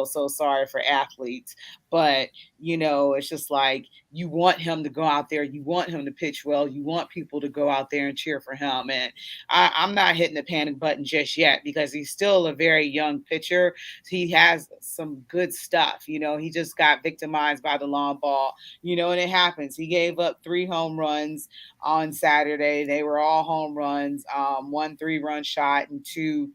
so sorry for athletes, but it's just like you want him to go out there, you want him to pitch well, you want people to go out there and cheer for him. And I'm not hitting the panic button just yet because he's still a very young pitcher. He has some good stuff. He just got victimized by the long ball. And it happens. He gave up 3 home runs on Saturday. They were all home runs, 1 3-run shot and two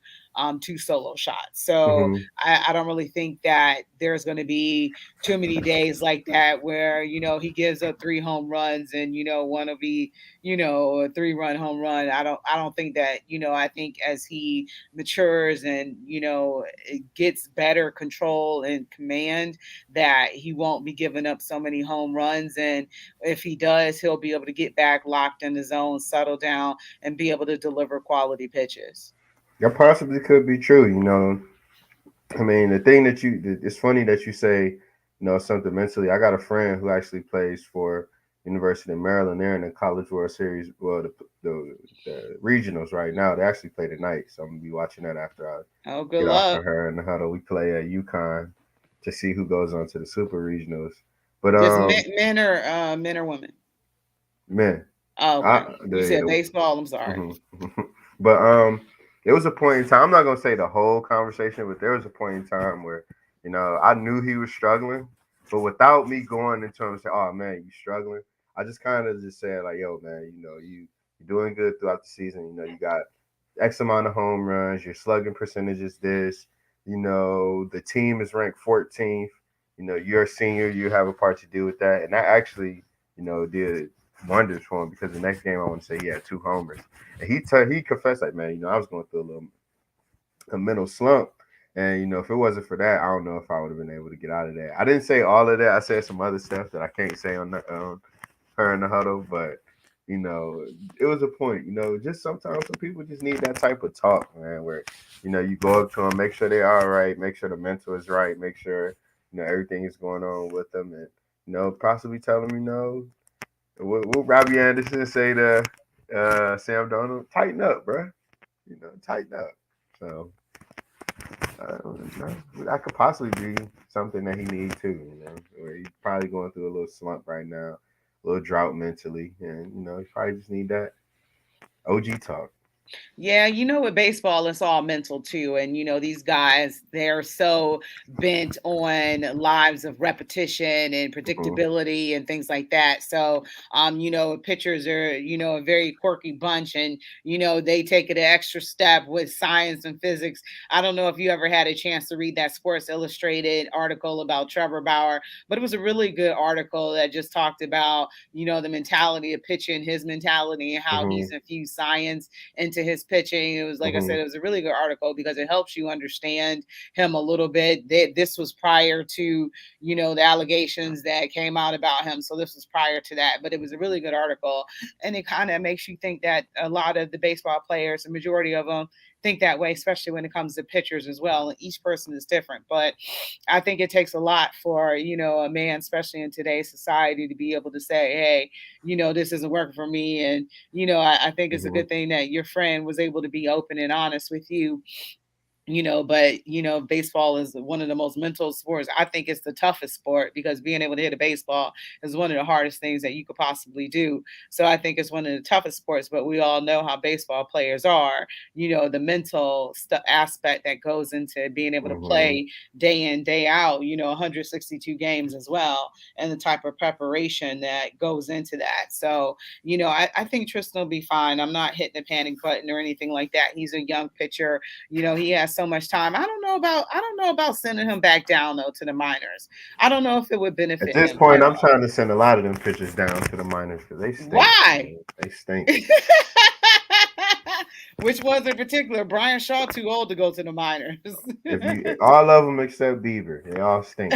solo shots. So Hmm. I don't really think that there's going to be too many days like that where he gives up 3 home runs and one will be a 3-run home run. I don't think that. I think as he matures and it gets better control and command, that he won't be giving up so many home runs. And if he does, he'll be able to get back locked in the zone, settle down, and be able to deliver quality pitches. That possibly could be true. I mean, the thing that it's funny that you say, something mentally. I got a friend who actually plays for University of Maryland. They're in the College World Series, well, the regionals right now. They actually play tonight, so I'm gonna be watching that after I Oh, good get off luck. of her in the huddle. We play at UConn to see who goes on to the Super Regionals. But Just men or women? man, Oh, I okay. You said the baseball. I'm sorry. hmm but there was a point in time. I'm not gonna say the whole conversation, but there was a point in time where I knew he was struggling, but without me going into him and say, "Oh man, you struggling," I just kind of just said like, "Yo, man, you're doing good throughout the season. You got X amount of home runs. Your slugging percentage is this. The team is ranked 14th. You're a senior. You have a part to do with that, and that actually, did wonders for him because the next game I want to say he had 2 homers, and he confessed like, man, I was going through a mental slump, and if it wasn't for that, I don't know if I would have been able to get out of that. I didn't say all of that. I said some other stuff that I can't say on her in the huddle, but you know, it was a point. Just sometimes some people just need that type of talk, man, where you go up to them, make sure they're all right, make sure the mental is right, make sure everything is going on with them, and possibly tell them, what Robbie Anderson say to Sam Donald, tighten up, bro. Tighten up. So that could possibly be something that he needs too. Where he's probably going through a little slump right now, a little drought mentally, and he probably just need that OG talk. Yeah, with baseball, it's all mental too. And these guys, they're so bent on lives of repetition and Hmm. predictability and things like that. So, pitchers are, a very quirky bunch, and they take it an extra step with science and physics. I don't know if you ever had a chance to read that Sports Illustrated article about Trevor Bauer, but it was a really good article that just talked about, the mentality of pitching, his mentality, and how Hmm. he's infused science into his pitching. It was, like I said, Hmm. it was a really good article because it helps you understand him a little bit. This was prior to the allegations that came out about him, so this was prior to that. But it was a really good article, and it kind of makes you think that a lot of the baseball players, the majority of them, think that way, especially when it comes to pitchers as well. And each person is different, but I think it takes a lot for a man, especially in today's society, to be able to say, "Hey, this isn't working for me," and I think it's a Hmm. good thing that your friend was able to be open and honest with you. But baseball is one of the most mental sports. I think it's the toughest sport because being able to hit a baseball is one of the hardest things that you could possibly do. So I think it's one of the toughest sports, but we all know how baseball players are. The mental aspect that goes into being able to Hmm. play day in, day out, 162 games as well, and the type of preparation that goes into that. So, I think Tristan will be fine. I'm not hitting the panic button or anything like that. He's a young pitcher. He has so much time. I don't know about sending him back down though to the minors. I don't know if it would At benefit this him point, at I'm all. trying to send a lot of them pitchers down to the minors because they stink. Why? They stink. Which ones in particular? Brian Shaw too old to go to the minors. If you all of them except Bieber, they all stink.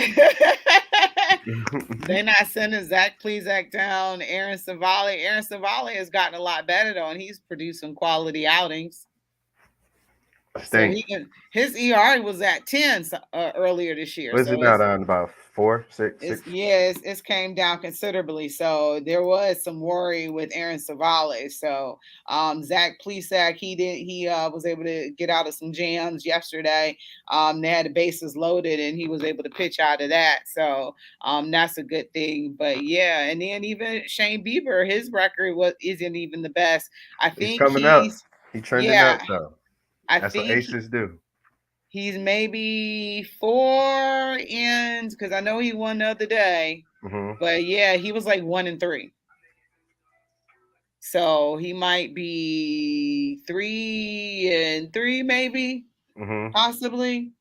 They're not sending Zach Plezak down. Aaron Savali. Aaron Savali has gotten a lot better though, and he's producing quality outings. So Stink. he can his ERA was at 10 earlier this year. Was it So not on about four, six, it's six? yeah, it's came down considerably. So there was some worry with Aaron Savale. So Zach Plesac, he was able to get out of some jams yesterday. They had the bases loaded and he was able to pitch out of that. So that's a good thing. But yeah, and then even Shane Bieber, his record isn't even the best. I He's think coming up. he's He trending yeah, up though. I That's what think aces do. he's maybe 4 ends because I know he won the other day. Hmm. But yeah, he was like 1 and 3. So he might be 3 and 3, maybe, Hmm. possibly.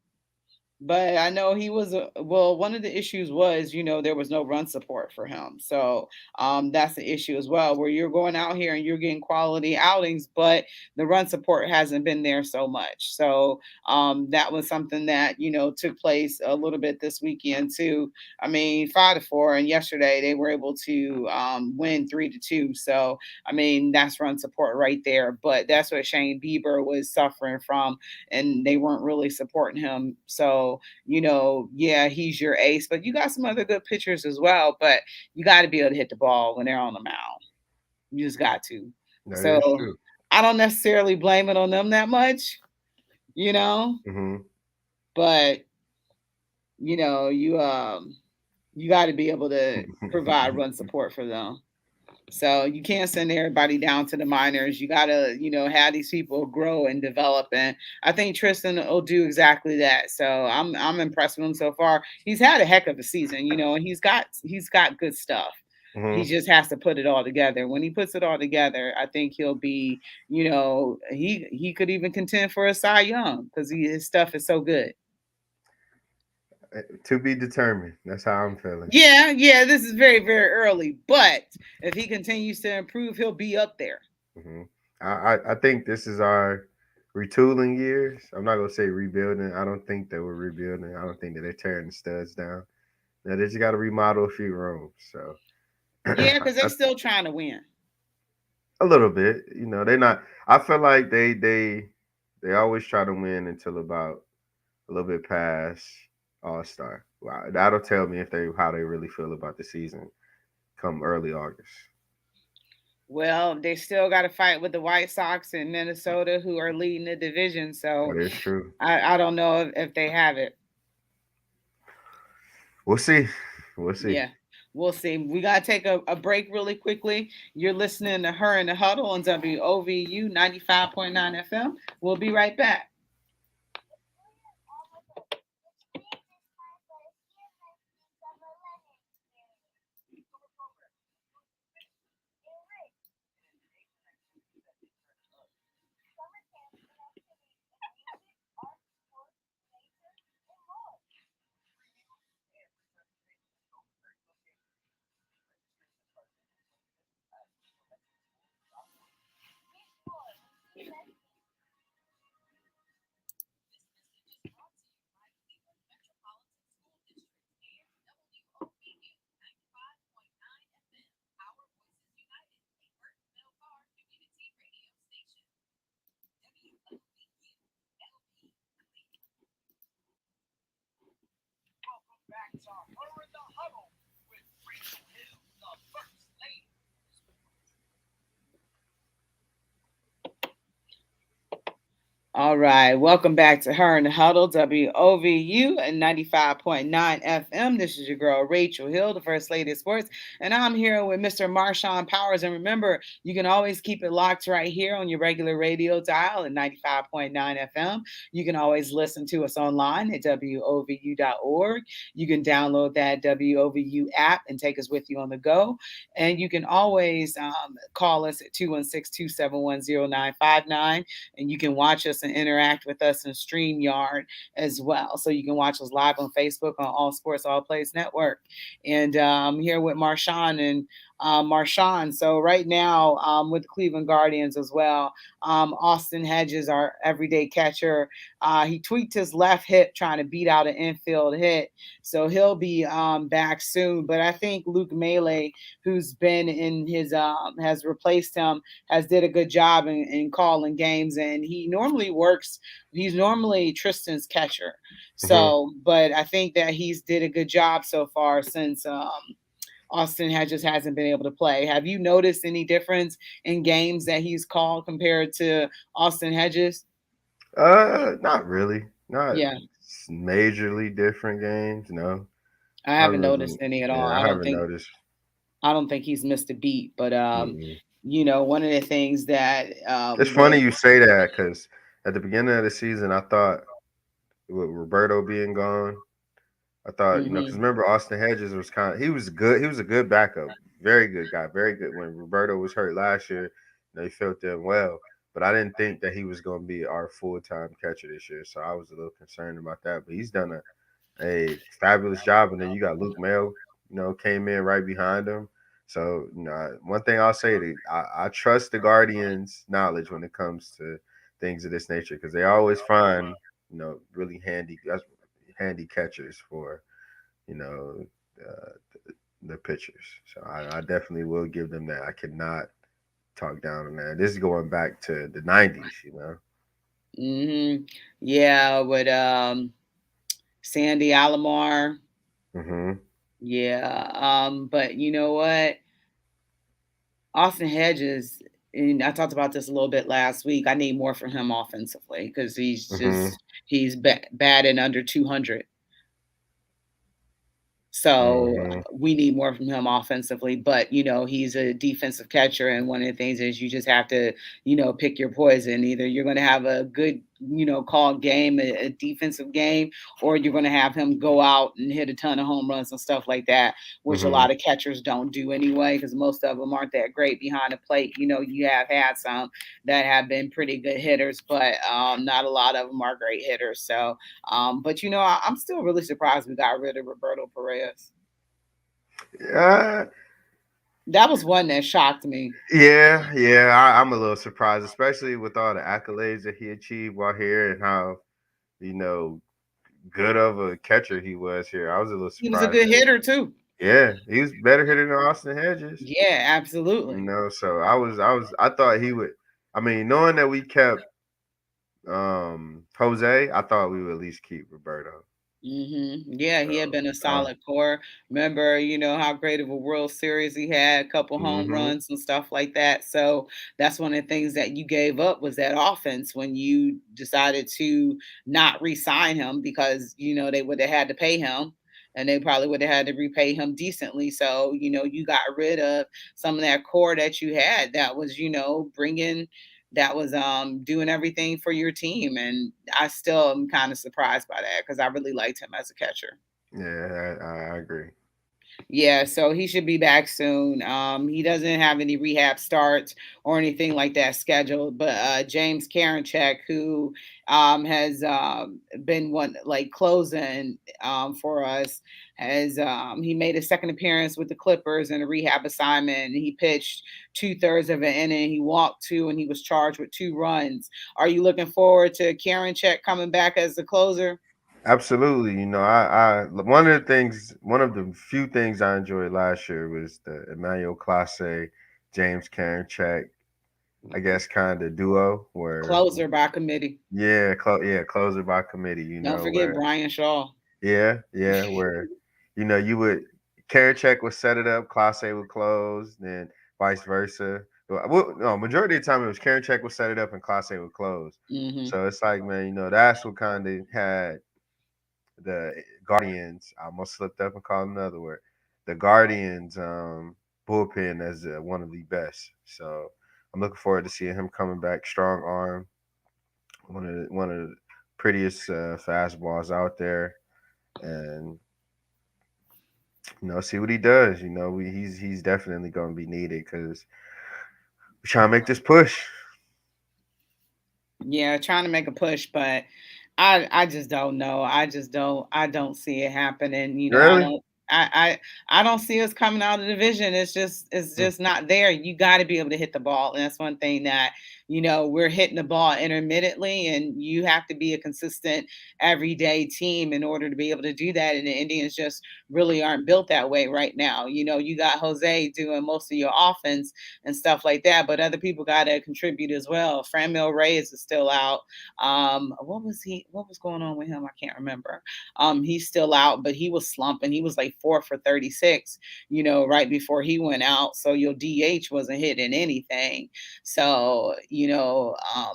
But I know he was well. One of the issues was, there was no run support for him, so that's the issue as well. Where you're going out here and you're getting quality outings, but the run support hasn't been there so much. So that was something that took place a little bit this weekend too. I mean, 5-4, and yesterday they were able to win 3-2. So I mean, that's run support right there. But that's what Shane Bieber was suffering from, and they weren't really supporting him. So, yeah, he's your ace, but you got some other good pitchers as well. But you got to be able to hit the ball when they're on the mound. You just got to. That is So true. I don't necessarily blame it on them that much, you know, Hmm. but you got to be able to provide run support for them. So you can't send everybody down to the minors. You gotta, have these people grow and develop. And I think Tristan will do exactly that. So I'm impressed with him so far. He's had a heck of a season, and he's got good stuff. He Hmm. just has to put it all together. When he puts it all together, I think he'll be, he could even contend for a Cy Young because his stuff is so good. To be determined. That's how I'm feeling. Yeah, yeah, this is very, very early, but if he continues to improve, he'll be up there. Hmm. I think this is our retooling years. I'm not gonna say rebuilding. I don't think that we're rebuilding. I don't think that they're tearing the studs down. Now they just got to remodel a few rooms. So Yeah, because they still trying to win. a little bit, they're not. I feel like they always try to win until about a little bit past All Star. Wow, that'll tell me if they how they really feel about the season come early August. Well, they still got to fight with the White Sox in Minnesota, who are leading the division. That So is true. I don't know if they have it. We'll see. We'll see. Yeah, we'll see. We got to take a break really quickly. You're listening to Her in the Huddle on WOVU 95.9 FM. We'll be right back. All right, welcome back to Her in the Huddle, WOVU and 95.9 FM. This is your girl, Rachel Hill, the First Lady of Sports, and I'm here with Mr. Marshawn Powers. And remember, you can always keep it locked right here on your regular radio dial at 95.9 FM. You can always listen to us online at WOVU.org. You can download that WOVU app and take us with you on the go. And you can always call us at 216-271-0959, and you can watch us and interact with us in StreamYard as well. So you can watch us live on Facebook on All Sports All Plays Network. And I'm here with Marshawn, and Marshawn. So right now, with the Cleveland Guardians as well, Austin Hedges, our everyday catcher, he tweaked his left hip trying to beat out an infield hit. So he'll be back soon. But I think Luke Melee, who's been in his has replaced him, has did a good job in calling games, and he normally works. He's normally Tristan's catcher. Hmm. So, but I think that he's did a good job so far since Austin had just hasn't been able to play. Have you noticed any difference in games that he's called compared to Austin Hedges? Not really. Not Yeah, majorly different games. No, I I haven't really. noticed any at all. Yeah, I haven't noticed. I don't think he's missed a beat. But Mm-mm. one of the things that It's funny was you say that because at the beginning of the season, I thought with Roberto being gone, I thought because hmm remember Austin Hedges was he was good. He was a good backup, very good guy, very good. When Roberto was hurt last year, he filled in well. But I didn't think that he was going to be our full time catcher this year, so I was a little concerned about that. But he's done a fabulous job. And then you got Luke Mayo, came in right behind him. So, one thing I'll say that I trust the Guardians' knowledge when it comes to things of this nature because they always find, really handy catchers for, you know, uh, the pitchers. So I definitely will give them that. I cannot talk down on that. This is going back to the 90s. hmm yeah, with Sandy Alomar. Hmm. Yeah, but you know what? Austin Hedges, and I talked about this a little bit last week. I need more from him offensively because Hmm. he's batting under 200. So Hmm. we need more from him offensively. But he's a defensive catcher, and one of the things is you just have to, pick your poison. Either you're going to have a good, called game, a defensive game, or you're going to have him go out and hit a ton of home runs and stuff like that, which a Hmm. lot of catchers don't do anyway, because most of them aren't that great behind the plate. You have had some that have been pretty good hitters, but not a lot of them are great hitters. So but I'm still really surprised we got rid of Roberto Perez. Yeah, That was one that shocked me. yeah. I'm a little surprised, especially with all the accolades that he achieved while here and how you know good of a catcher he was here. I was a little He was a surprised good that hitter too. yeah, he was better hitter than Austin Hedges. Yeah, absolutely. So I thought he would. I mean, knowing that we kept Jose, I thought we would at least keep Roberto. Yeah, he had So been a uh, solid core. Remember, how great of a World Series he had, a couple home hmm. runs and stuff like that. So that's one of the things that you gave up was that offense when you decided to not re-sign him because they would have had to pay him. And they probably would have had to repay him decently. So, you got rid of some of that core that you had that was, bringing that was doing everything for your team. And I still am kind of surprised by that because I really liked him as a catcher. Yeah, I agree. Yeah, so he should be back soon. He doesn't have any rehab starts or anything like that scheduled, but James Karinchak, who has been one like closing for us, has he made a second appearance with the Clippers in a rehab assignment. He pitched 2/3 of an inning. He walked two, and he was charged with 2 runs. Are you looking forward to Karinchak coming back as the closer? Absolutely. One of the few things I enjoyed last year was the Emmanuel Clase, James Karinchak, I guess, kind of duo where, Closer by committee. yeah, closer by committee, Don't forget where, Brian Shaw. yeah, where, you would, Karinchak would set it up, Clase would close, then vice versa. Well, no, majority of the time it was Karinchak would set it up and Clase would close. hmm So it's like, man, that's what kind of had the Guardians. I almost slipped up and called another word. The Guardians bullpen as one of the best. So I'm looking forward to seeing him coming back. Strong arm, one of the prettiest fastballs out there, and see what he does. He's definitely going to be needed because we're trying to make this push. Yeah, trying to make a push, but I just don't know. I don't see it happening. I Really? don't. I don't see us coming out of the division. It's Hmm. just not there. You got to be able to hit the ball, and that's one thing that we're hitting the ball intermittently, and you have to be a consistent everyday team in order to be able to do that. And the Indians just really aren't built that way right now. You got Jose doing most of your offense and stuff like that, but other people got to contribute as well. Franmil Reyes is still out. What was he? What was going on with him? I can't remember. He's still out, but he was slumping. He was like 4 for 36, right before he went out. So your DH wasn't hitting anything. So,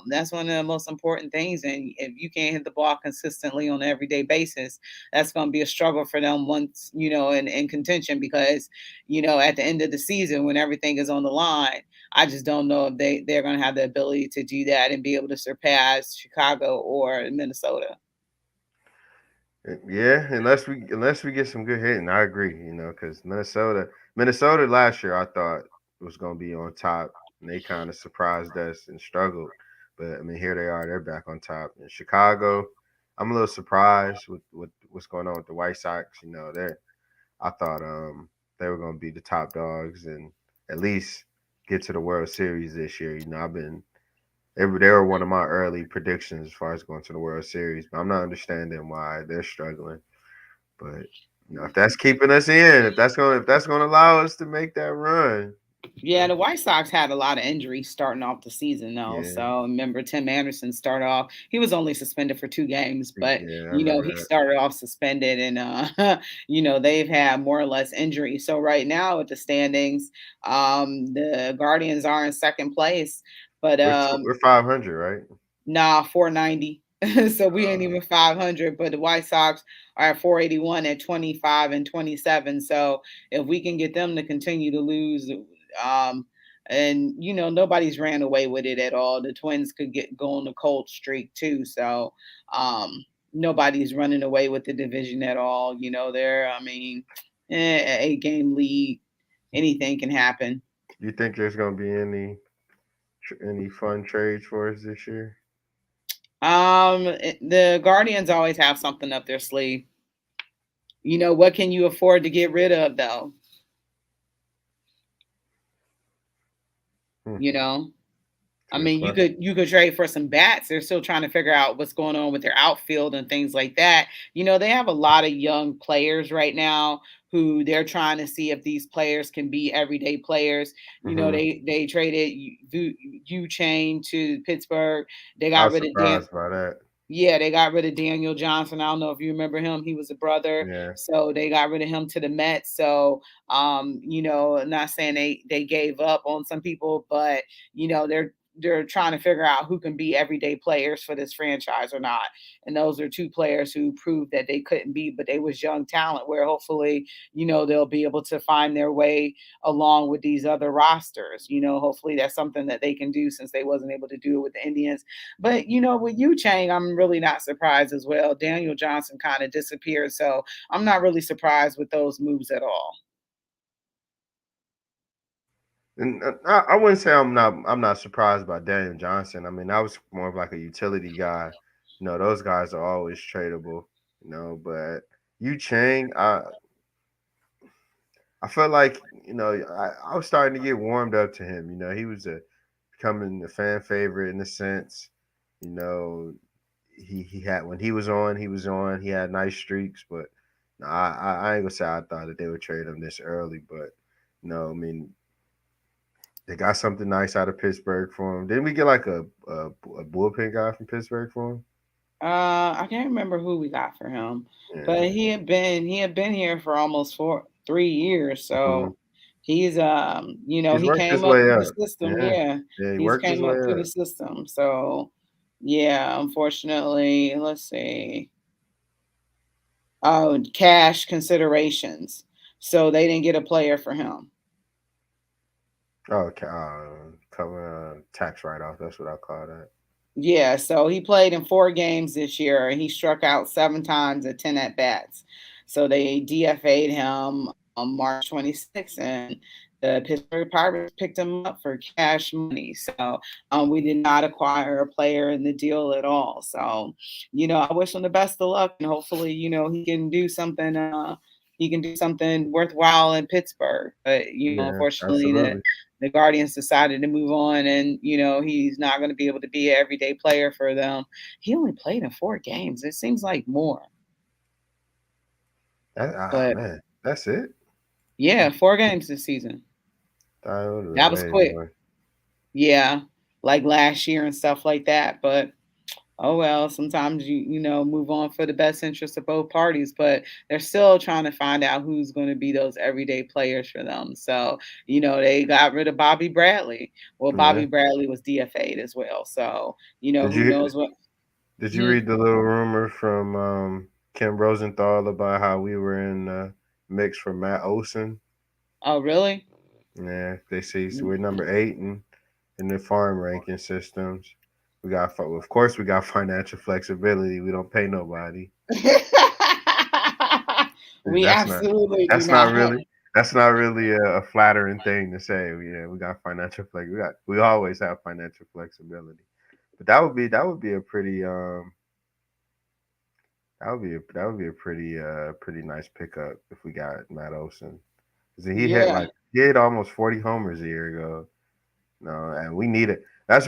that's one of the most important things. And if you can't hit the ball consistently on an everyday basis, that's going to be a struggle for them once, in contention because, at the end of the season, when everything is on the line, I just don't know if they're going to have the ability to do that and be able to surpass Chicago or Minnesota. Yeah, unless we get some good hitting, I agree. Because Minnesota last year I thought was going to be on top, and they kind of surprised us and struggled. But I mean, here they are; they're back on top. In Chicago, I'm a little surprised with what's going on with the White Sox. I thought they were going to be the top dogs and at least get to the World Series this year. They were one of my early predictions as far as going to the World Series, but I'm not understanding why they're struggling. But if that's keeping us in, if that's gonna allow us to make that run, Yeah, the White Sox had a lot of injuries starting off the season, though. yeah, So remember, Tim Anderson started off. He was only suspended for 2 games, but yeah, I remember he that. started off suspended, and they've had more or less injuries. So right now, with the standings, the Guardians are in second place, but We're 500, right? nah, 490. So we ain't Uh, even 500, but the White Sox are at 481 at 25 and 27. So if we can get them to continue to lose, um, and nobody's ran away with it at all. The Twins could go on a cold streak too. So um, nobody's running away with the division at all. I mean, 8 game lead, anything can happen. you think there's gonna be any fun trades for us this year? The Guardians always have something up their sleeve. What can you afford to get rid of though? Hmm, You know, it's I a good mean, you question. could you could trade for some bats. They're still trying to figure out what's going on with their outfield and things like that. They have a lot of young players right now who they're trying to see if these players can be everyday players. Hmm. They traded Yu Chain to Pittsburgh. They I got was rid of Dan. surprised by that. Yeah, they got rid of Daniel Johnson. I don't know if you remember him. He was a brother. Yeah, So they got rid of him to the Mets. So not saying they gave up on some people, but they're trying to figure out who can be everyday players for this franchise or not. And those are two players who proved that they couldn't be, but they was young talent where hopefully, they'll be able to find their way along with these other rosters. Hopefully that's something that they can do since they wasn't able to do it with the Indians. But with Yu Chang, I'm really not surprised as well. Daniel Johnson kind of disappeared, so I'm not really surprised with those moves at all. and I wouldn't say I'm not surprised by Daniel Johnson. I mean, I was more of like a utility guy. Those guys are always tradable. But Yu Chang, I felt like I was starting to get warmed up to him. He was becoming a fan favorite in a sense. You know, he had when he was on, he was on. He had nice streaks, but no, I ain't gonna say I thought that they would trade him this early, but no, I mean they got something nice out of Pittsburgh for him. Didn't we get like a bullpen guy from Pittsburgh for him? I can't remember who we got for him, but Yeah. he had been here for almost 3 years, Hmm. so he's He's he worked his came up way through the up. system. Yeah. Yeah, Yeah, he he's worked his came way up through the up. system. So yeah, unfortunately, let's see. Oh, cash considerations. So they didn't get a player for him. Oh, okay. Cover tax write off. That's what I call that. Yeah, so he played in 4 games this year and he struck out 7 times at 10 at bats. So they DFA'd him on March 26th, and the Pittsburgh Pirates picked him up for cash money. So we did not acquire a player in the deal at all. So, I wish him the best of luck, and hopefully, he can do something. he can do something worthwhile in Pittsburgh. But Yeah, unfortunately, absolutely. the Guardians decided to move on, and he's not going to be able to be an everyday player for them. He only played in 4 games. It seems like more, but Man, that's it. yeah, 4 games this season. Thought it would have been That was way quick. more. Yeah, like last year and stuff like that. But oh well, sometimes you move on for the best interest of both parties, but they're still trying to find out who's going to be those everyday players for them. So, they got rid of Bobby Bradley. Well, Bobby Yeah. Bradley was DFA'd as well. So, Did who you knows what. did you Hmm? read the little rumor from Kim Rosenthal about how we were in mix for Matt Olson? Oh, really? Yeah, they see so we're number 8 in the farm ranking systems. We got, of course, we got financial flexibility. We don't pay nobody. We That's not absolutely do that's not not. really that's not really a flattering thing to say. Yeah, we got financial flex. We always have financial flexibility. But that would be a pretty that would be a pretty nice pickup if we got Matt Olson. 'Cause Yeah. he hit almost 40 homers a year ago. No, and we need it. That's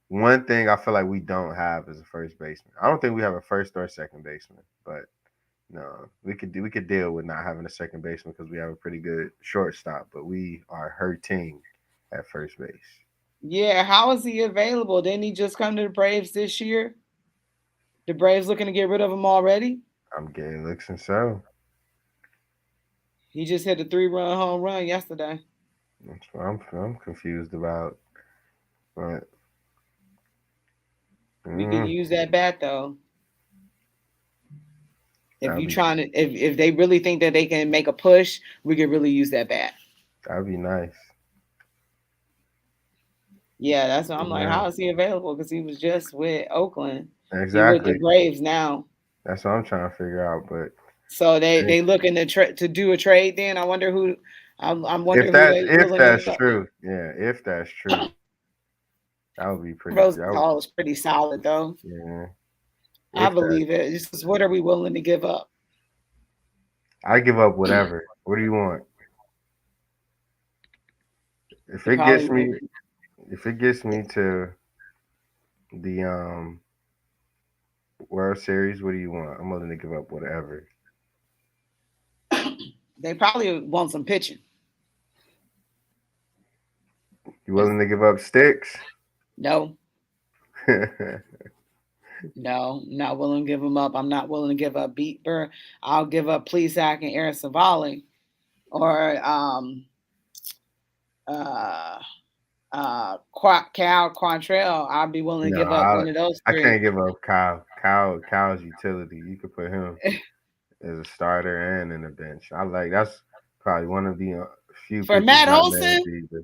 one thing I feel like we don't have as a first baseman. I don't think we have a first or second baseman, but no, we could deal with not having a second baseman because we have a pretty good shortstop, but we are hurting at first base. Yeah. How is he available? Didn't he just come to the Braves this year? The Braves looking to get rid of him already? I'm getting looks and so He just hit a 3-run home run yesterday. that's what I'm confused about. But We could mm, use that bat though. If that'd you be trying to, if they really think that they can make a push, we could really use that bat. that'd be nice. Yeah, that's what I'm like. Yeah, How is he available? Because he was just with Oakland. He with the exactly. Braves now. That's what I'm trying to figure out. But So they hey, they looking to do a trade. Then I wonder who. I'm if wondering who that's they if willing to that's give up. true, yeah, if that's true, that would be pretty. Rosenthal is pretty solid though. Yeah, I if that, believe it. It's just what are we willing to give up? I give up whatever. What do you want? If They it probably gets will. me, if it gets me to the World Series, what do you want? I'm willing to give up whatever. They probably want some pitching. You willing to give up sticks? No, I no, not willing to give them up. I'm not willing to give up Beatber. I'll give up Plesac and Aaron Savali, or uh, Cal Quantrell. I'll be willing to no, give up I one of those I three. can't give up Kyle. Kyle's utility. You could put him as a starter and in the bench. That's probably one of the few For pitchers Matt not named Olson, either.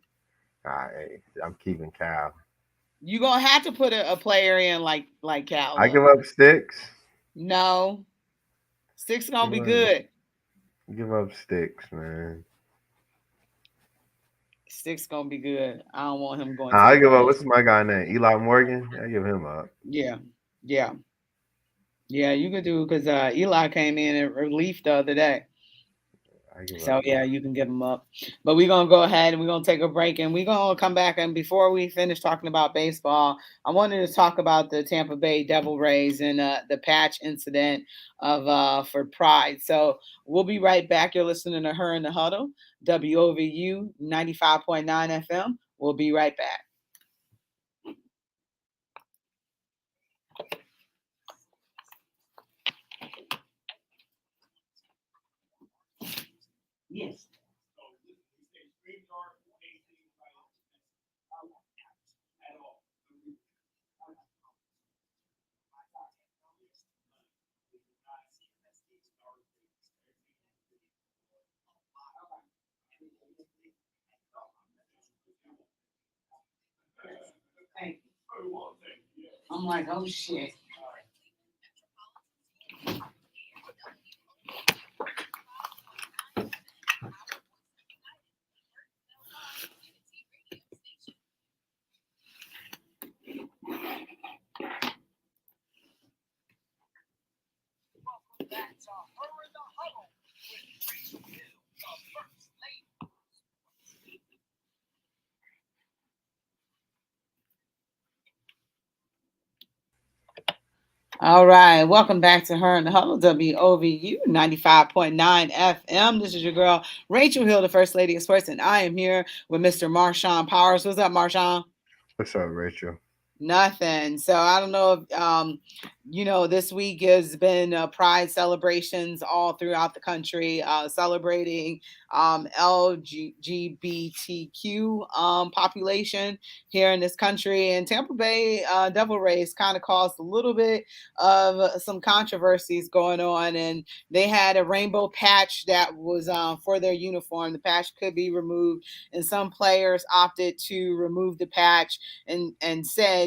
I'm keeping Kyle. you're gonna have to put a player in like Cal I give though. up sticks. No, six gonna Give be up, good. give up sticks, man. Six gonna be good. I don't want him going to I the give up. Braves. What's my guy name? Eli Morgan. I give him up. Yeah, yeah, yeah. You could do because Eli came in and relief the other day. I give up So Eli. yeah, you can give them up. But we're gonna go ahead and we're gonna take a break and we're gonna come back. And before we finish talking about baseball, I wanted to talk about the Tampa Bay Devil Rays and the patch incident of for Pride. So we'll be right back. You're listening to Her in the Huddle, WOVU 95.9 FM. We'll be right back. Yes. Thank you. I'm like, oh shit. All right, welcome back to Her in the Huddle, WOVU 95.9 FM. This is your girl, Rachel Hill, the First Lady of Sports, and I am here with Mr. Marshawn Powers. What's up, Marshawn? What's up, Rachel? Nothing. So I don't know if this week has been Pride celebrations all throughout the country, celebrating LGBTQ population here in this country. And Tampa Bay Devil Rays kind of caused a little bit of some controversies going on, and they had a rainbow patch that was for their uniform. The patch could be removed, and some players opted to remove the patch and said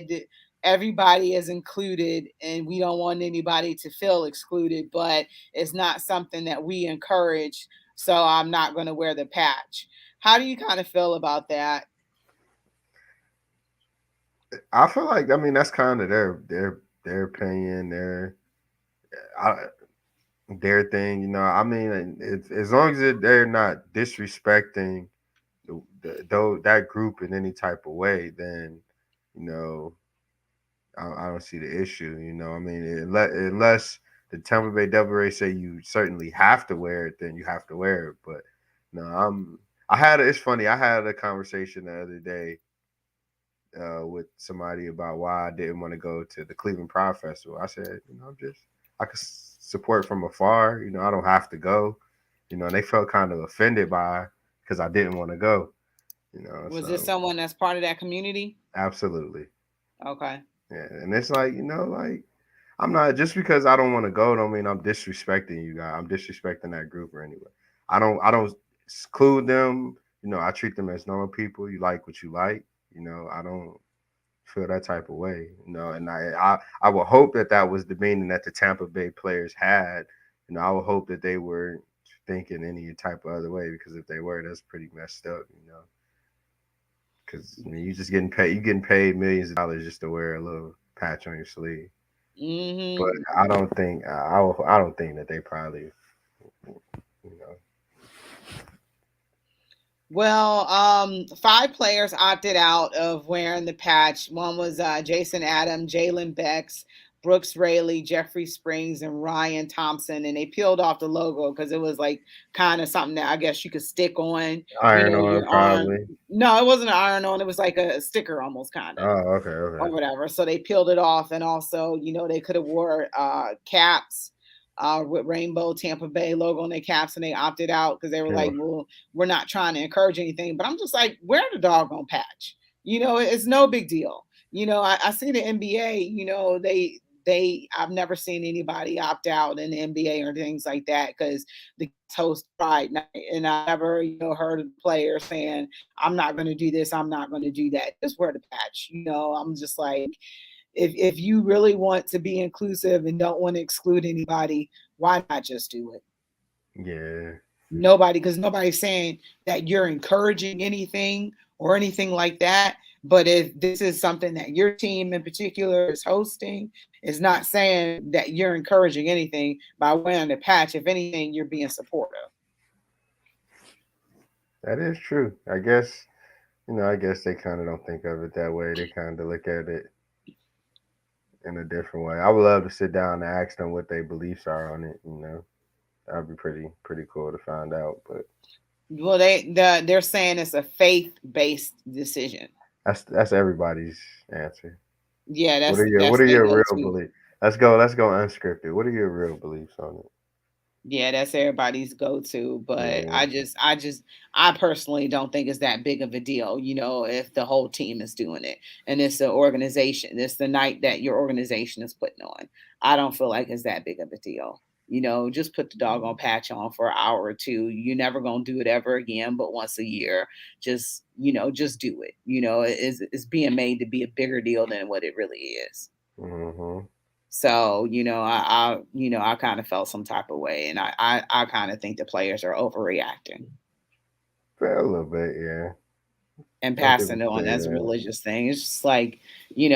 everybody is included and we don't want anybody to feel excluded, but it's not something that we encourage, so I'm not going to wear the patch. How do you kind of feel about that? I feel like that's kind of their opinion, I, their thing. It's as long as they're not disrespecting that group in any type of way, then you know I don't see the issue. Unless the Tampa Bay Devil Rays say you certainly have to wear it, then you have to wear it. But no, it's funny. I had a conversation the other day with somebody about why I didn't want to go to the Cleveland Pride Festival. I said, I could support from afar. I don't have to go. And they felt kind of offended by because I didn't want to go. Was this So someone that's part of that community? absolutely, Okay. yeah. And it's like like I'm not just because I don't want to go don't mean I'm disrespecting you guys. I'm disrespecting that group or anyway. I don't exclude them. I treat them as normal people. You like what you like. I don't feel that type of way. And I would hope that that was the meaning that the Tampa Bay players had. I would hope that they were thinking any type of other way because if they were, that's pretty messed up. Because you just getting paid. You getting paid millions of dollars just to wear a little patch on your sleeve. But Mm-hmm. I don't think that they probably you know Well, five players opted out of wearing the patch. One was Jason Adam, Jalen Becks, Brooks Raley, Jeffrey Springs, and Ryan Thompson. And they peeled off the logo because it was like kind of something that I guess you could stick on, iron on your arm. probably. No, it wasn't an iron on. It was like a sticker almost kind of Oh, okay, or okay. whatever. So they peeled it off, and also, they could have wore caps with rainbow Tampa Bay logo on their caps, and they opted out because they were like, Yeah. "Well, we're not trying to encourage anything." But I'm just like, wear the doggone patch. It's no big deal. I see the NBA. I've never seen anybody opt out in the NBA or things like that because the host Pride Night, and I never heard of the player saying, "I'm not going to do this. I'm not going to do that." Just wear the patch. I'm just like, if you really want to be inclusive and don't want to exclude anybody, why not just do it? Yeah. Nobody, because nobody's saying that you're encouraging anything or anything like that. But if this is something that your team in particular is hosting, it's not saying that you're encouraging anything by wearing the patch. If anything, you're being supportive. That is true. I guess they kind of don't think of it that way. They kind of look at it in a different way. I would love to sit down and ask them what their beliefs are on it. That'd be pretty cool to find out. But Well, they're saying it's a faith based decision. that's everybody's answer. Yeah, What that's are your that's What are they your go real to. beliefs? Let's go unscripted. What are your real beliefs on it? Yeah, that's everybody's go-to, but Yeah. I personally don't think it's that big of a deal, if the whole team is doing it and it's the organization, it's the night that your organization is putting on. I don't feel like it's that big of a deal. Just put the doggone patch on for an hour or two. You're never gonna do it ever again, but once a year, just do it. It's being made to be a bigger deal than what it really is. Mm-hmm. So, I kind of felt some type of way, and I kind of think the players are overreacting Fair a little bit, yeah. and Some people passing it say on as a that. religious thing. It's just like, you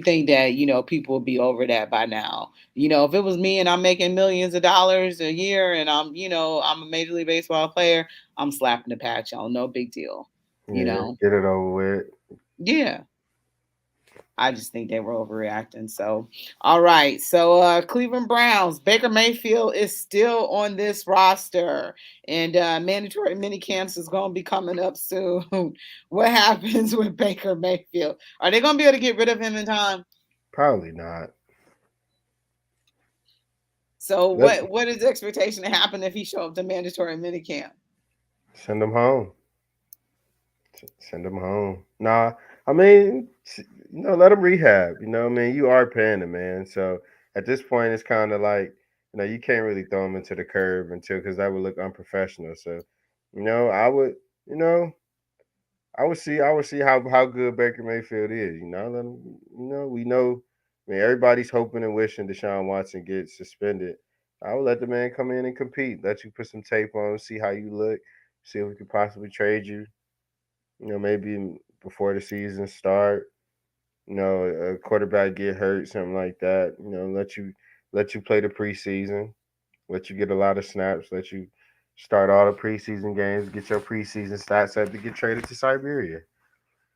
think that, people would be over that by now. If it was me and I'm making millions of dollars a year and I'm a Major League Baseball player, I'm slapping the patch on. No big deal, you Yeah, know? get it over with. Yeah. I just think they were overreacting. So, all right. So, Cleveland Browns, Baker Mayfield is still on this roster, and mandatory mini camps is going to be coming up soon. What happens with Baker Mayfield? Are they going to be able to get rid of him in time? Probably not. So, Let what is the expectation to happen if he show up to mandatory mini camp? send them home. Send them home. Nah, I mean, let them rehab. I mean, you are paying them, man. So at this point, it's kind of like, you can't really throw them into the curb until because that would look unprofessional. So, I would, you know, I would see how good Baker Mayfield is. Let him, we know. I mean, everybody's hoping and wishing Deshaun Watson gets suspended. I would let the man come in and compete. Let you put some tape on, see how you look, see if we could possibly trade you. Maybe before the season start. A quarterback get hurt, something like that. Let you play the preseason. Let you get a lot of snaps. Let you start all the preseason games. Get your preseason stats up to get traded to Siberia.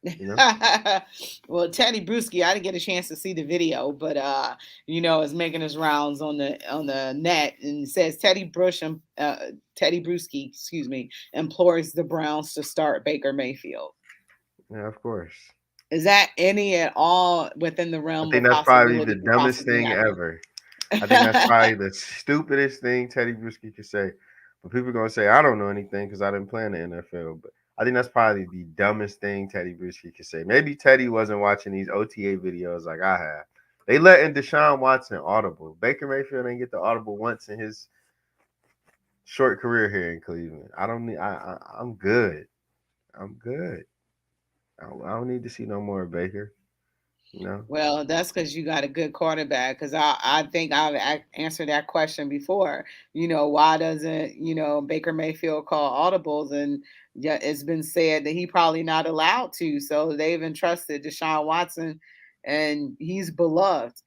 You know. Well, Teddy Bruschi, I didn't get a chance to see the video, but is making his rounds on the net and says Teddy Bruschi, excuse me, implores the Browns to start Baker Mayfield. Yeah, of course. Is that any at all within the I realm think of that's probably the possibility to dumbest possibly thing happen? ever. I think that's probably the stupidest thing Teddy Bruschi could say. But people are gonna say I don't know anything because I didn't play in the NFL. But I think that's probably the dumbest thing Teddy Bruschi could say. Maybe Teddy wasn't watching these OTA videos like I have. They letting Deshaun Watson audible. Baker Mayfield didn't get the audible once in his short career here in Cleveland. I don't need. I'm good. I'm good. I don't need to see no more Baker. You know. Well, that's because you got a good quarterback. Because I think I've answered that question before. Why doesn't Baker Mayfield call audibles? And yeah, it's been said that he probably not allowed to. So they've entrusted Deshaun Watson, and he's beloved.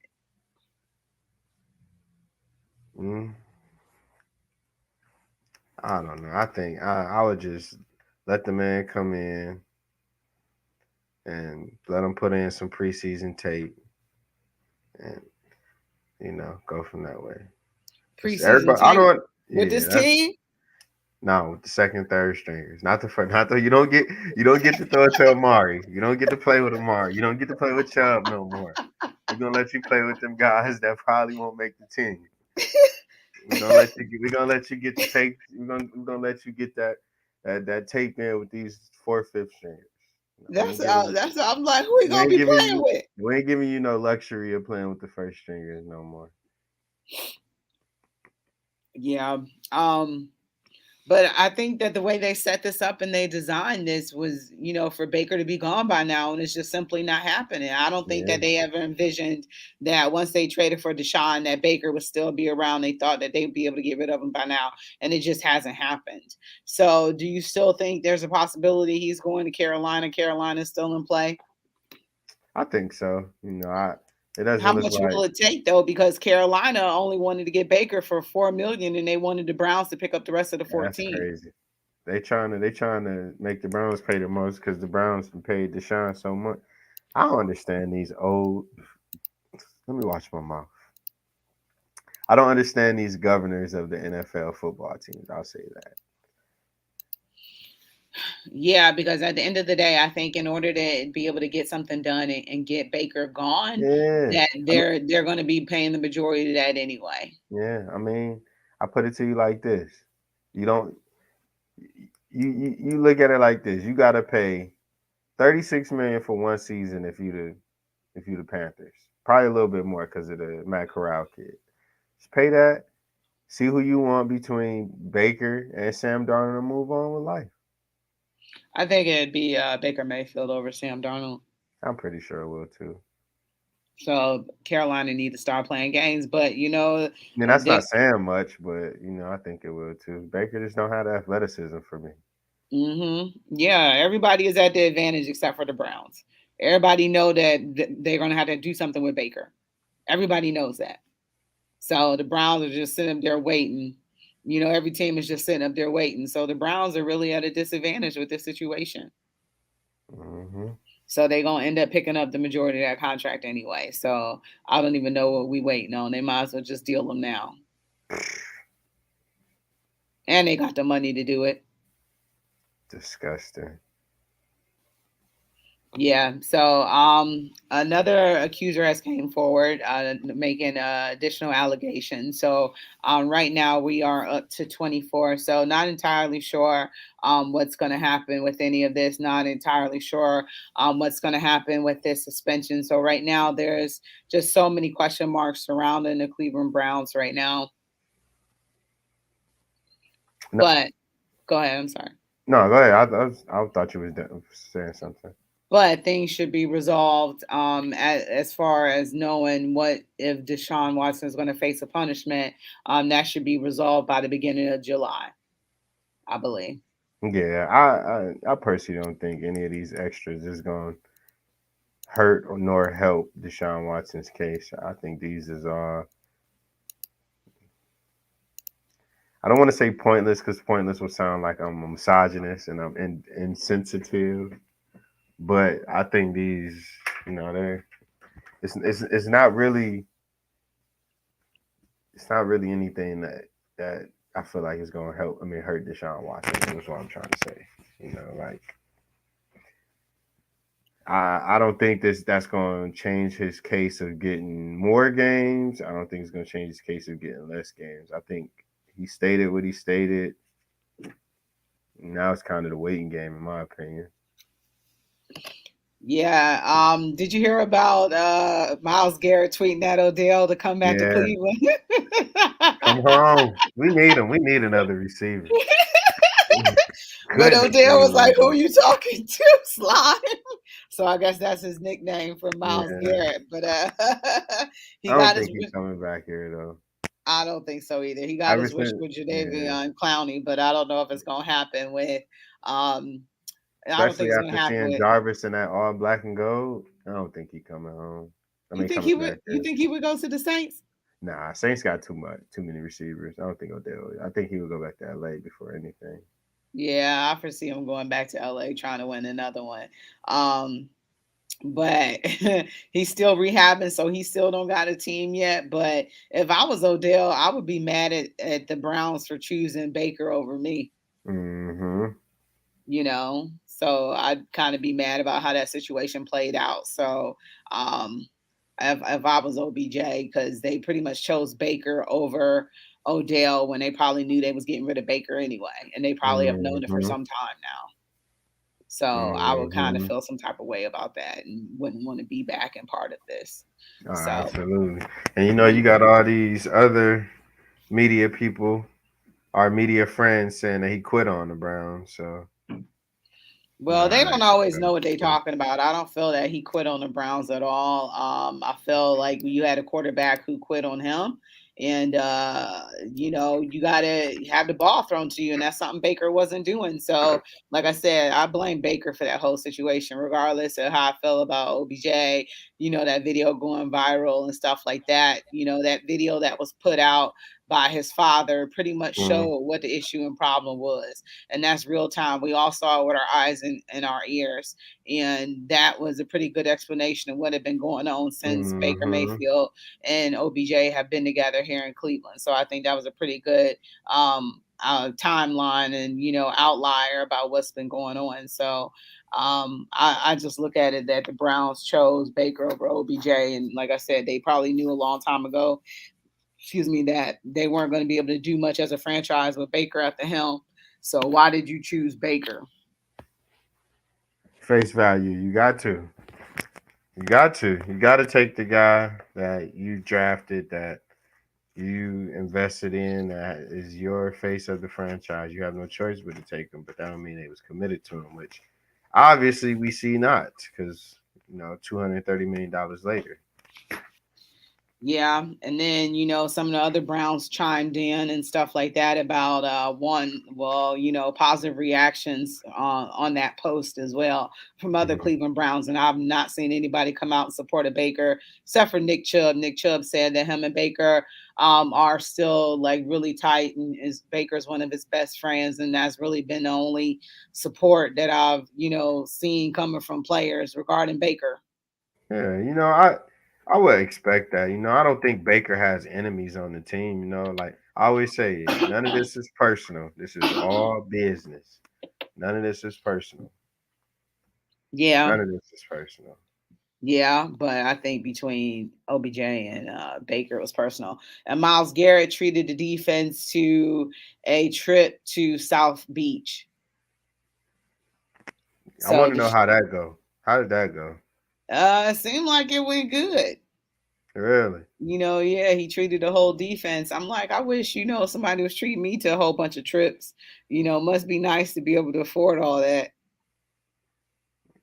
Mm, I don't know. I think I would just let the man come in and let him put in some preseason tape and go from that way. Cause Preseason everybody, I tape don't. with Yeah, this that's team. no with the second, third stringers. Not the first. Not the. You don't get to throw it to Amari. You don't get to play with Amari. You don't get to play with Chubb no more. We're gonna let you play with them guys that probably won't make the team. We're gonna let you get the tape. We're gonna let you get that tape in with these fourth, fifth stringers. We That's ain't giving you. that's. I'm like, who he We gonna ain't be giving playing you. with? We ain't giving you no luxury of playing with the first stringers no more. Yeah. Um. But I think that the way they set this up and they designed this was, for Baker to be gone by now, and it's just simply not happening. I don't think Yeah, that they ever envisioned that once they traded for Deshaun, that Baker would still be around. They thought that they'd be able to get rid of him by now, and it just hasn't happened. So, do you still think there's a possibility he's going to Carolina? Carolina's still in play. I think so. It doesn't How look much will like it take though? Because Carolina only wanted to get Baker for 4 million, and they wanted the Browns to pick up the rest of the that's 14. crazy. They trying to make the Browns pay the most because the Browns have paid Deshaun so much. I don't understand these old. Let me watch my mouth. I don't understand these governors of the NFL football teams. I'll say that. Yeah, because at the end of the day, I think in order to be able to get something done and get Baker gone, Yeah, that I mean, they're going to be paying the majority of that anyway. yeah. I mean, I put it to you like this: you don't. You look at it like this: you got to pay 36 million for one season if you the Panthers. Probably a little bit more because of the Matt Corral kid. Just pay that. See who you want between Baker and Sam Darnold and move on with life. I think it'd be Baker Mayfield over Sam Darnold. I'm pretty sure it will too. So Carolina need to start playing games, but I mean, that's not they. saying much, but I think it will too. Baker just don't have the athleticism for me. Yeah, everybody is at the advantage except for the Browns. Everybody know that they're going to have to do something with Baker. Everybody knows that. So the Browns are just sitting up there waiting. Every team is just sitting up there waiting. So the Browns are really at a disadvantage with this situation. Hmm. So they're gonna end up picking up the majority of that contract anyway. So I don't even know what we waiting on. They might as well just deal them now. And they got the money to do it. Disgusting. Yeah. So another accuser has came forward making additional allegations. So right now we are up to 24. So not entirely sure what's going to happen with any of this. Not entirely sure what's going to happen with this suspension. So right now there's just so many question marks surrounding the Cleveland Browns right now. No, But go ahead. I'm sorry. no, go ahead. I thought you was saying something. But things should be resolved as far as knowing what if Deshaun Watson is going to face a punishment. That should be resolved by the beginning of July, I believe. Yeah, I personally don't think any of these extras is going to hurt or nor help Deshaun Watson's case. I think these is I don't want to say pointless because pointless will sound like I'm a misogynist and I'm insensitive. But I think these, they're it's not really anything that I feel like is going to help. I mean, hurt Deshaun Watson. That's what I'm trying to say. Like I don't think that's going to change his case of getting more games. I don't think it's going to change his case of getting less games. I think he stated what he stated. Now it's kind of the waiting game, in my opinion. Yeah. Did you hear about Miles Garrett tweeting at Odell to come back to Yeah, Cleveland? come home. We need him. We need another receiver. But Goodness, we Odell was need like, "Who another. are you talking to, Sly?" So I guess that's his nickname for Miles Yeah, Garrett. But I he don't got his. think he's coming back here though. I don't think so either. He got Ever his wish since, with yeah, Jadavion Clowney, but I don't know if it's gonna happen with. Um, I don't especially think it's gonna after happen seeing with. Jarvis in that all black and gold, I don't think he coming home. I You mean, think coming he back would? You here. think he would go to the Saints? Nah, Saints got too many receivers. I don't think Odell. I think he would go back to LA before anything. Yeah, I foresee him going back to LA trying to win another one. Um, but he's still rehabbing, so he still don't got a team yet. But if I was Odell, I would be mad at the Browns for choosing Baker over me. Mm-hmm. So I'd kind of be mad about how that situation played out. So um if I was OBJ, because they pretty much chose Baker over Odell when they probably knew they was getting rid of Baker anyway, and they probably have known it for Mm-hmm. some time now. So I would kind of Mm-hmm. feel some type of way about that and wouldn't want to be back and part of this. So Absolutely. And you yeah. got all these other media people, our media friends, saying that he quit on the Browns. So Well, they don't always know what they're yeah. talking about. I don't feel that he quit on the Browns at all. I feel like you had a quarterback who quit on him, and you got to have the ball thrown to you, and that's something Baker wasn't doing. So, like I said, I blame Baker for that whole situation, regardless of how I feel about OBJ. That video going viral and stuff like that. That video that was put out by his father pretty much Mm-hmm. showed what the issue and problem was, and that's real time. We all saw it with our eyes and our ears, and that was a pretty good explanation of what had been going on since Baker Mm-hmm. Mayfield and OBJ have been together here in Cleveland. So I think that was a pretty good timeline and outlier about what's been going on. So I just look at it that the Browns chose Baker over OBJ, and like I said, they probably knew a long time ago, excuse me, that they weren't going to be able to do much as a franchise with Baker at the helm. So why did you choose Baker? Face value. You got to. You got to. You got to take the guy that you drafted, that you invested in, that is your face of the franchise. You have no choice but to take him, but that don't mean they was committed to him, which obviously we see not, because $230 million later. Yeah, and then some of the other Browns chimed in and stuff like that about positive reactions on that post as well from other Mhm. Cleveland Browns, and I've not seen anybody come out and support a Baker except for Nick Chubb. Nick Chubb said that him and Baker are still like really tight, and is Baker's one of his best friends, and that's really been the only support that I've seen coming from players regarding Baker. Yeah, I would expect that. I don't think Baker has enemies on the team. Like I always say, none of this is personal. This is all business. None of this is personal. Yeah. None of this is personal. Yeah, but I think between OBJ and Baker it was personal. And Miles Garrett treated the defense to a trip to South Beach. I So want to know how that go. How did that go? it seemed like it went good. Really? Yeah, he treated the whole defense. I'm like, I wish, somebody was treating me to a whole bunch of trips. Must be nice to be able to afford all that.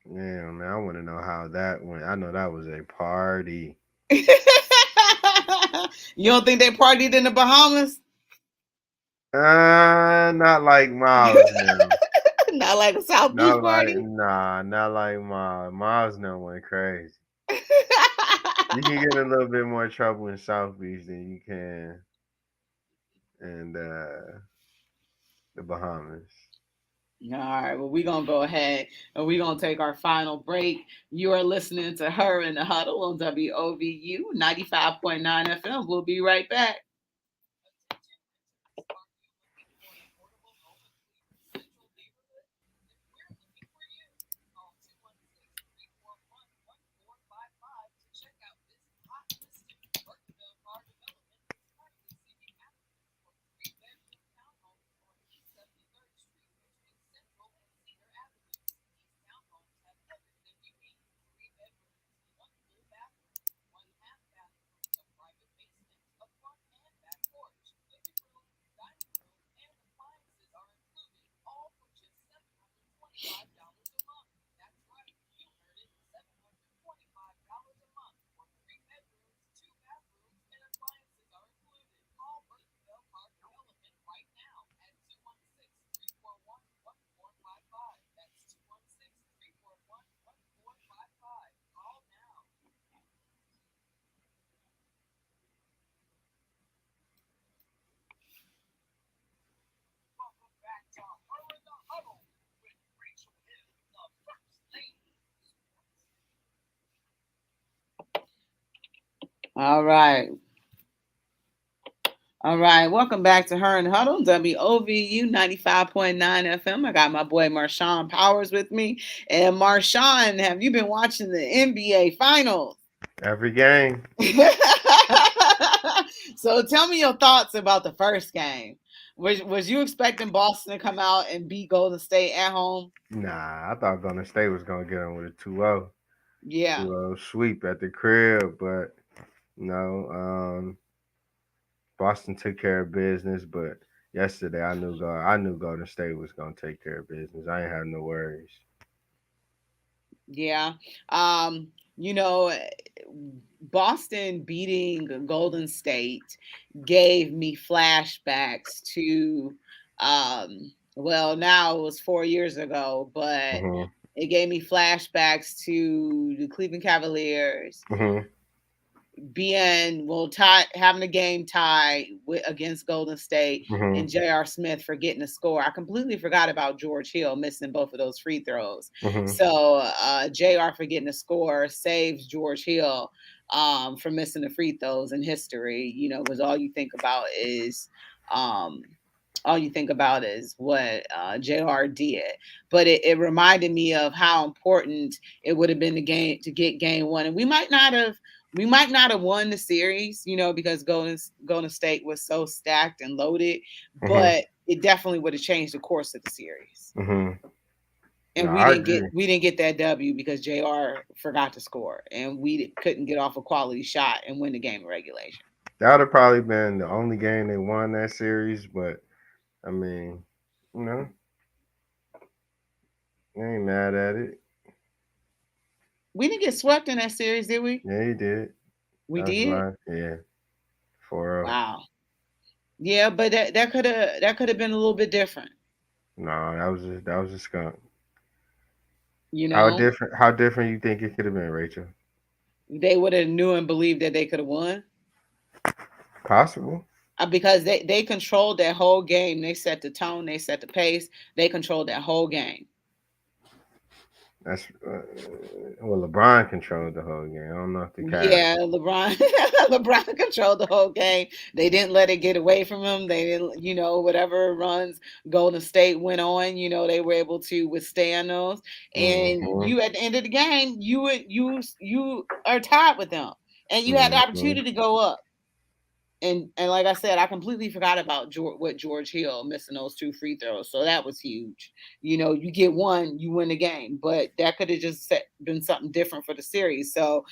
Yeah, man. I want to know how that went. I know that was a party. You don't think they partied in the Bahamas? Not like Miles now. Not like a South Beach party? Not like Miles. Miles now went crazy. You can get in a little bit more trouble in South Beach than you can in the Bahamas. All right, well, we're going to go ahead and we're going to take our final break. You are listening to Her in the Huddle on WOVU 95.9 FM. We'll be right back. All right. All right. Welcome back to Her and Huddle, WOVU 95.9 FM. I got my boy Marshawn Powers with me. And Marshawn, have you been watching the NBA Finals? Every game. So tell me your thoughts about the first game. Was you expecting Boston to come out and beat Golden State at home? Nah, I thought Golden State was gonna get him with a 2-0, Yeah. 2-0 sweep at the crib, but no, Boston took care of business. But yesterday, I knew Golden State was gonna take care of business. I ain't had no worries. Yeah. Um, you know, Boston beating Golden State gave me flashbacks to now it was 4 years ago, but Mhm. it gave me flashbacks to the Cleveland Cavaliers Mhm. being having a game tie against Golden State and Mhm. J.R. Smith for getting a score. I completely forgot about George Hill missing both of those free throws. Mhm. So J.R. for getting a score saves George Hill from missing the free throws in history. Because um, all you think about is what Jr. did. But it reminded me of how important it would have been to get game one, and we might not have won the series, because Golden State was so stacked and loaded, Mhm. but it definitely would have changed the course of the series. Mhm. No, And we I didn't get agree. we didn't get that W because Jr. forgot to score, and we couldn't get off a quality shot and win the game of regulation. That would have probably been the only game they won that series, but I mean, you know, I ain't mad at it. We didn't get swept in that series, did we? Yeah, he did. We That was did? mine. Yeah, 4-0. Wow. Yeah, but that could have been a little bit different, No, that was a skunk. you How know? different? How different you think it could have been, Rachel? They would have knew and believed that they could have won. Possible. Because they controlled that whole game. They set the tone, they set the pace, they controlled that whole game. That's well, LeBron controlled the whole game. I don't know if the Cavs. Yeah, LeBron LeBron controlled the whole game. They didn't let it get away from him. They didn't, whatever runs Golden State went on, they were able to withstand those. And Hmm. you at the end of the game, you are tied with them. And you had the Hmm. opportunity to go up. And like I said, I completely forgot about George Hill missing those two free throws. So that was huge. You get one, you win the game, but that could have just been something different for the series. So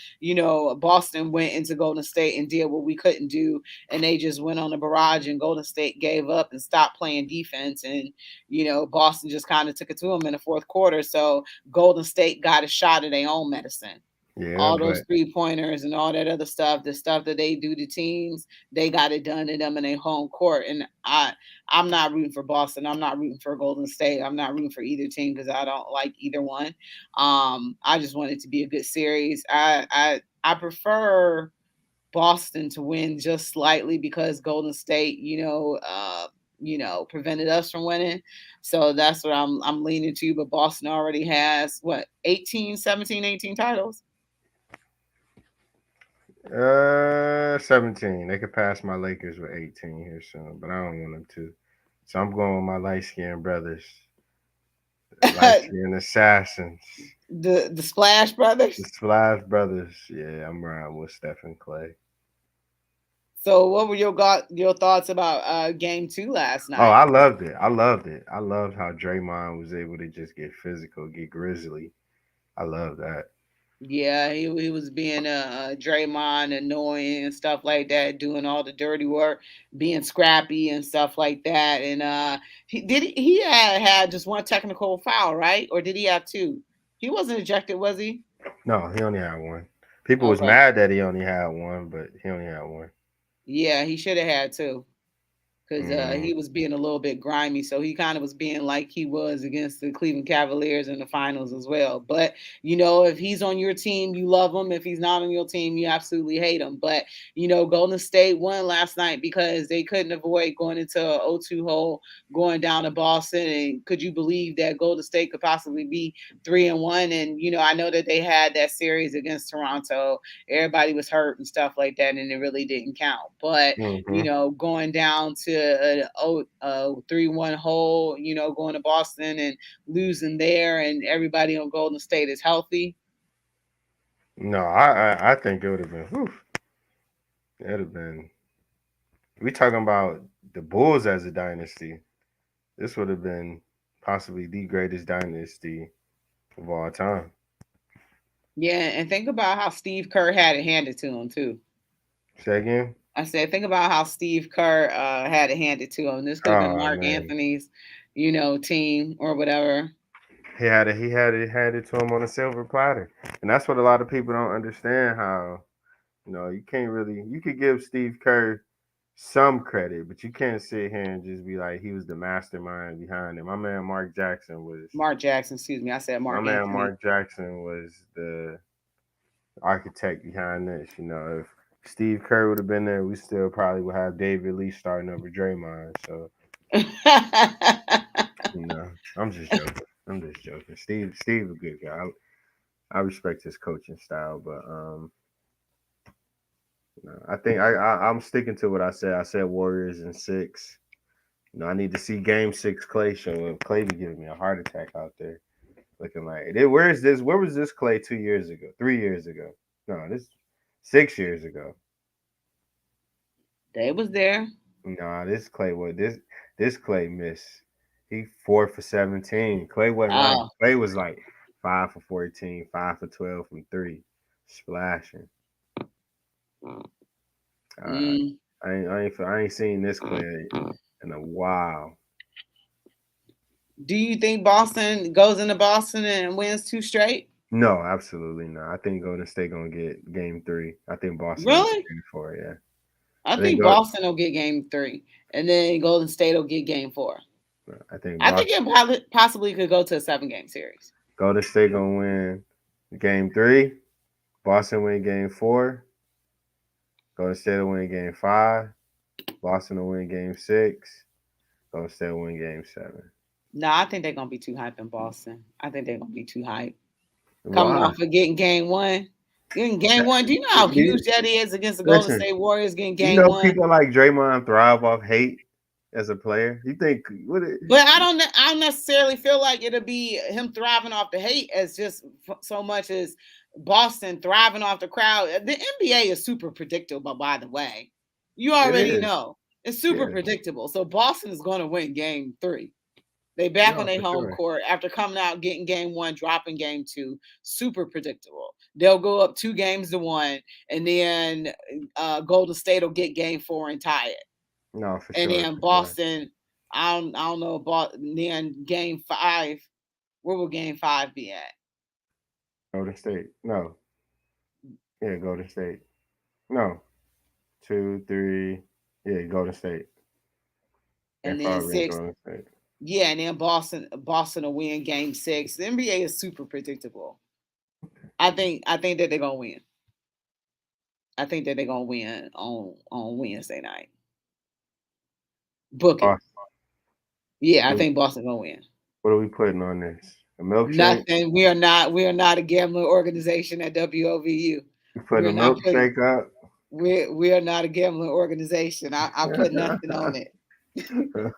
Boston went into Golden State and did what we couldn't do, and they just went on a barrage. And Golden State gave up and stopped playing defense, and Boston just kind of took it to them in the fourth quarter. So Golden State got a shot at their own medicine. Yeah, All those but 3-pointers and all that other stuff, the stuff that they do to teams, they got it done to them in their home court. And I'm not rooting for Boston. I'm not rooting for Golden State. I'm not rooting for either team because I don't like either one. I just want it to be a good series. I prefer Boston to win just slightly because Golden State, prevented us from winning. So that's what I'm leaning to. But Boston already has what, 18, 17, 18 titles. 17. They could pass my Lakers with 18 here soon, but I don't want them to. So I'm going with my light skinned brothers, light skinned assassins, The Splash the Brothers. Splash brothers. Yeah, I'm riding with Stephen Clay. So, what were your thoughts about Game 2 last Oh, night? I loved it. I loved it. I loved how Draymond was able to just get physical, get grizzly. I love that. Yeah, he was being Draymond, annoying and stuff like that, doing all the dirty work, being scrappy and stuff like that. And he had just one technical foul, right? Or did he have two? He wasn't ejected, was he? No, he only had one. People was Okay. mad that he only had one, but he only had one. Yeah, he should have had two. Because Mm, he was being a little bit grimy. So he kind of was being like he was against the Cleveland Cavaliers in the finals as well. But, if he's on your team, you love him. If he's not on your team, you absolutely hate him. But, Golden State won last night because they couldn't avoid going into an 0-2 hole, going down to Boston. And could you believe that Golden State could possibly be 3-1? And, I know that they had that series against Toronto. Everybody was hurt and stuff like that, and it really didn't count. But hmm. going down to a 3-1 hole, going to Boston and losing there, and everybody on Golden State is healthy. No, I think it would have been. Whew, it'd have been. We talking about the Bulls as a dynasty. This would have been possibly the greatest dynasty of all time. Yeah, and think about how Steve Kerr had it handed to him too. Say again. I said, think about how Steve Kerr had it handed to him. This could have been Oh Mark man, Anthony's, team or whatever. he had it to him on a silver platter, and that's what a lot of people don't understand. How you can't really you could give Steve Kerr some credit, but you can't sit here and just be like he was the mastermind behind it. Mark Jackson, excuse me. I said My Mark man Anthony. Mark Jackson was the architect behind this. If Steve Kerr would have been there, we still probably would have David Lee starting over Draymond. So I'm just joking. I'm just joking. Steve a good guy. I respect his coaching style, but I think I'm sticking to what I said. I said Warriors in six. I need to see Game 6 Clay show up. Clay be giving me a heart attack out there, looking like where is this? Where was this Clay 2 years ago? 3 years ago? No, this 6 years ago. They was there. Nah, this Clay missed. He 4 for 17. Clay wasn't like Oh. Clay was like 5 for 14, 5 for 12 from three, splashing. Uh, Mm. I ain't seen this Clay in a while. Do you think Boston goes into Boston and wins two straight? No, absolutely not. I think Golden State gonna get game three. I think Boston gonna get Really? game four. Yeah, I I think think go. Boston will get game three, and then Golden State will get game four. I think I think Boston. it possibly could go to a 7 game series. Golden State gonna win game three. Boston win game four. Golden State will win game five. Boston will win game six. Golden State will win game seven. No, I think they're gonna be too hype in Boston. I think they're gonna be too hype. Coming Why? off of getting game one. Getting game one. Do you know how huge You, that is against the Golden listen, State Warriors getting you game know one? people like Draymond thrive off hate as a player. You think what? But I don't necessarily feel like it'll be him thriving off the hate as just so much as Boston thriving off the crowd. The NBA is super predictable, by the way. You It already is. know. It's super Yeah. predictable. So Boston is going to win game three. They back on No, their for home sure. court after coming out, getting game one, dropping game two. Super predictable. They'll go up 2 games to 1, and then Golden State will get game four and tie it. No, for And sure. then For sure. Boston, I don't know about then game five. Where will game five be at? Golden State. No. Yeah, Golden State. No. Two, three. Yeah, Golden State. And And then five in six. Golden State. Yeah, and then Boston will win game six. The NBA is super predictable. I think that they're gonna win. I think that they're gonna win on Wednesday night. Book it. Boston. Yeah, I What, think Boston gonna win. what are we putting on this? A milkshake? Nothing. We are not a gambling organization at WOVU. You putting a We're not putting milkshake up? we are not a gambling organization. I put nothing on it.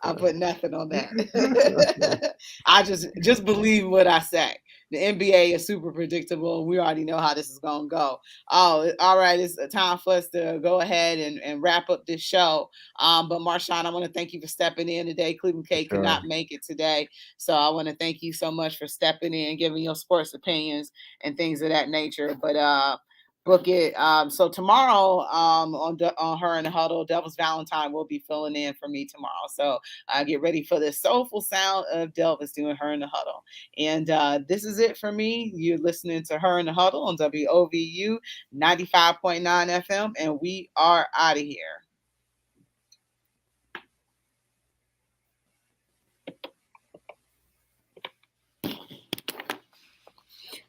I put nothing on that. I just believe what I say. The NBA is super predictable, and we already know how this is gonna go. Oh, all right, it's time for us to go ahead and wrap up this show. But Marshawn, I want to thank you for stepping in today. Cleveland For K could sure. not make it today, so I want to thank you so much for stepping in, giving your sports opinions and things of that nature. But book it. So tomorrow, on Her in the Huddle, Delvis Valentine will be filling in for me tomorrow. So get ready for the soulful sound of Delvis doing Her in the Huddle. And this is it for me. You're listening to Her in the Huddle on WOVU 95.9 FM, and we are out of here.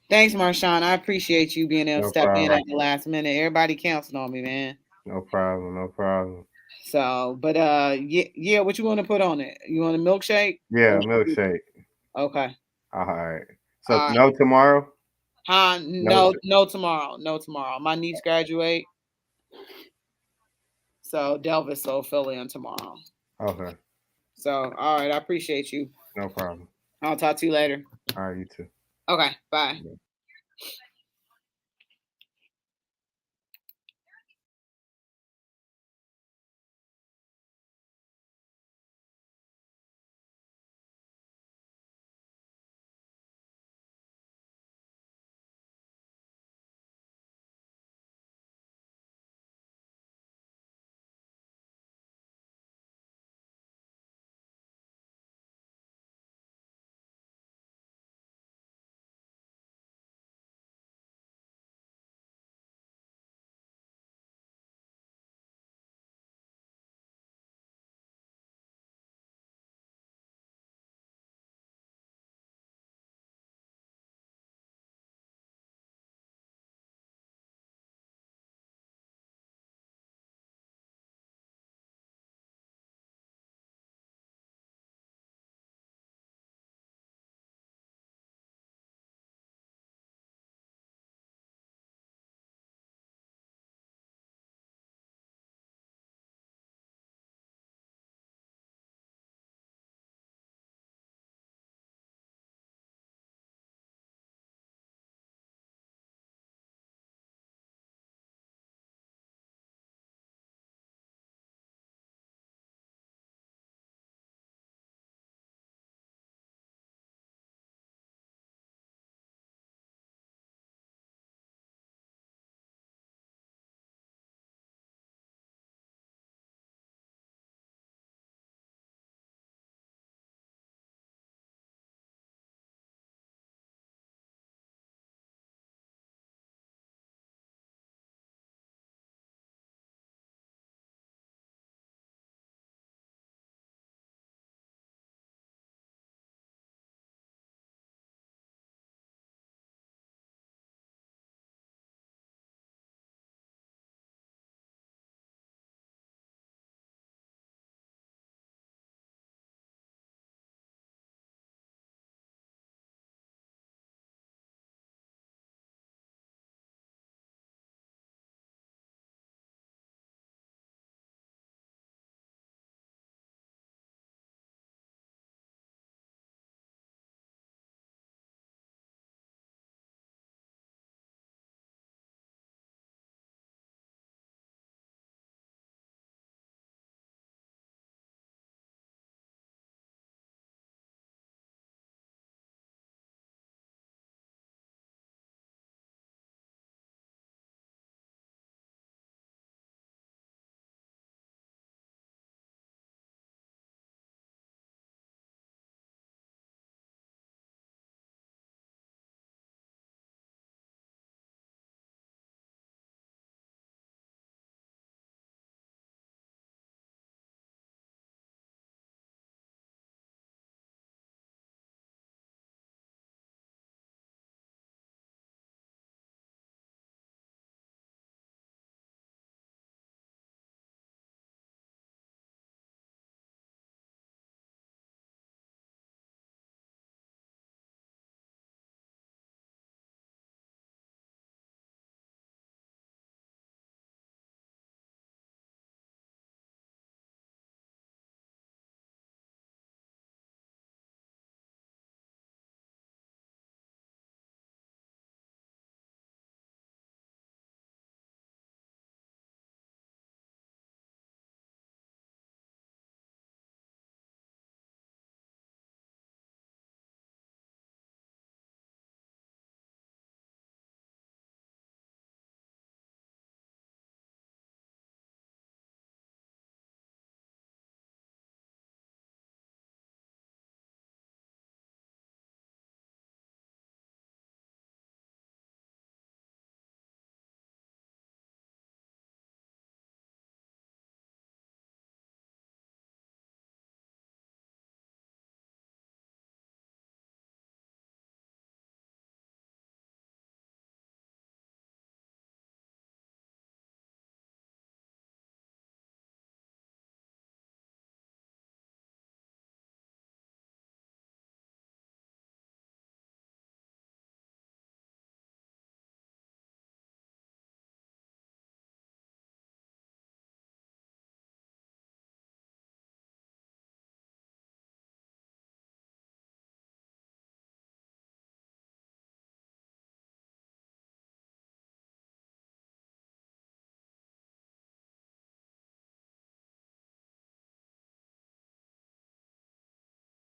Thanks, Marshawn. I appreciate you being able to No step in problem. at the last minute. Everybody counting on me, man. No problem. No problem. So, but yeah, what you want to put on it? You want a milkshake? Yeah, milkshake. Okay. All right. So All right. no tomorrow. Huh? No. No tomorrow. No tomorrow. My niece graduate, so Delvis will fill in tomorrow. Okay. So, all right. I appreciate you. No problem. I'll talk to you later. All right. You too. Okay. Bye. Yeah.